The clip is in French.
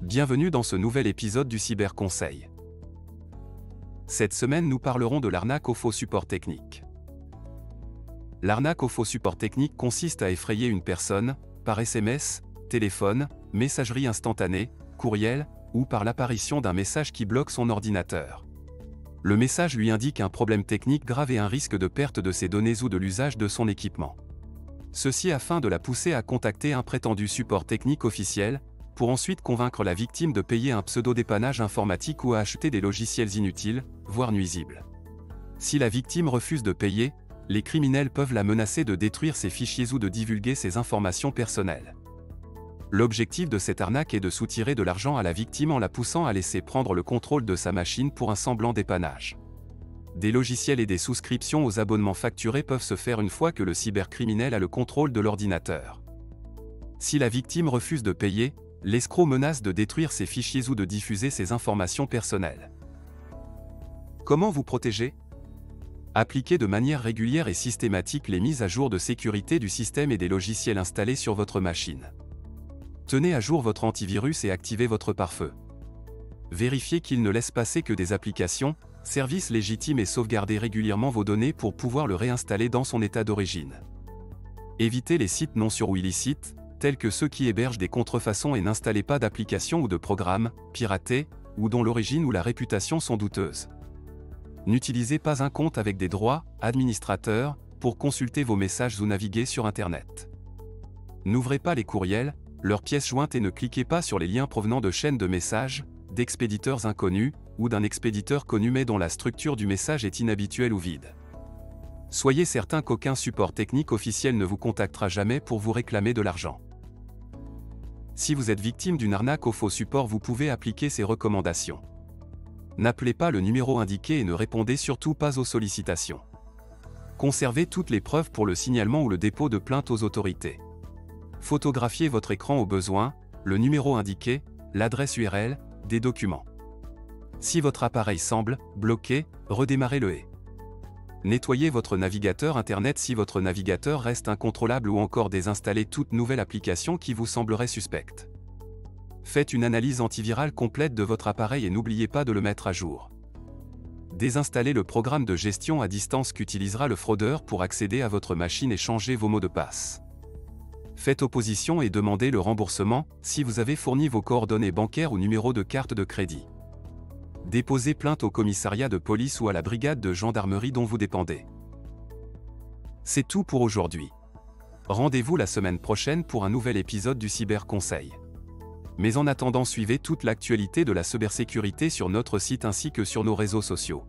Bienvenue dans ce nouvel épisode du Cyber Conseil. Cette semaine, nous parlerons de l'arnaque au faux support technique. L'arnaque au faux support technique consiste à effrayer une personne, par SMS, téléphone, messagerie instantanée, courriel, ou par l'apparition d'un message qui bloque son ordinateur. Le message lui indique un problème technique grave et un risque de perte de ses données ou de l'usage de son équipement. Ceci afin de la pousser à contacter un prétendu support technique officiel, pour ensuite convaincre la victime de payer un pseudo-dépannage informatique ou à acheter des logiciels inutiles, voire nuisibles. Si la victime refuse de payer, les criminels peuvent la menacer de détruire ses fichiers ou de divulguer ses informations personnelles. L'objectif de cette arnaque est de soutirer de l'argent à la victime en la poussant à laisser prendre le contrôle de sa machine pour un semblant dépannage. Des logiciels et des souscriptions aux abonnements facturés peuvent se faire une fois que le cybercriminel a le contrôle de l'ordinateur. Si la victime refuse de payer, l'escroc menace de détruire ses fichiers ou de diffuser ses informations personnelles. Comment vous protéger ? Appliquez de manière régulière et systématique les mises à jour de sécurité du système et des logiciels installés sur votre machine. Tenez à jour votre antivirus et activez votre pare-feu. Vérifiez qu'il ne laisse passer que des applications, services légitimes et sauvegardez régulièrement vos données pour pouvoir le réinstaller dans son état d'origine. Évitez les sites non sûrs ou illicites, tels que ceux qui hébergent des contrefaçons et n'installez pas d'applications ou de programmes piratés, ou dont l'origine ou la réputation sont douteuses. N'utilisez pas un compte avec des droits, administrateurs, pour consulter vos messages ou naviguer sur Internet. N'ouvrez pas les courriels, leurs pièces jointes et ne cliquez pas sur les liens provenant de chaînes de messages, d'expéditeurs inconnus, ou d'un expéditeur connu mais dont la structure du message est inhabituelle ou vide. Soyez certain qu'aucun support technique officiel ne vous contactera jamais pour vous réclamer de l'argent. Si vous êtes victime d'une arnaque au faux support, vous pouvez appliquer ces recommandations. N'appelez pas le numéro indiqué et ne répondez surtout pas aux sollicitations. Conservez toutes les preuves pour le signalement ou le dépôt de plainte aux autorités. Photographiez votre écran au besoin, le numéro indiqué, l'adresse URL, des documents. Si votre appareil semble bloqué, redémarrez-le. Nettoyez votre navigateur Internet si votre navigateur reste incontrôlable ou encore désinstallez toute nouvelle application qui vous semblerait suspecte. Faites une analyse antivirale complète de votre appareil et n'oubliez pas de le mettre à jour. Désinstallez le programme de gestion à distance qu'utilisera le fraudeur pour accéder à votre machine et changer vos mots de passe. Faites opposition et demandez le remboursement si vous avez fourni vos coordonnées bancaires ou numéro de carte de crédit. Déposez plainte au commissariat de police ou à la brigade de gendarmerie dont vous dépendez. C'est tout pour aujourd'hui. Rendez-vous la semaine prochaine pour un nouvel épisode du Cyber Conseil. Mais en attendant, suivez toute l'actualité de la cybersécurité sur notre site ainsi que sur nos réseaux sociaux.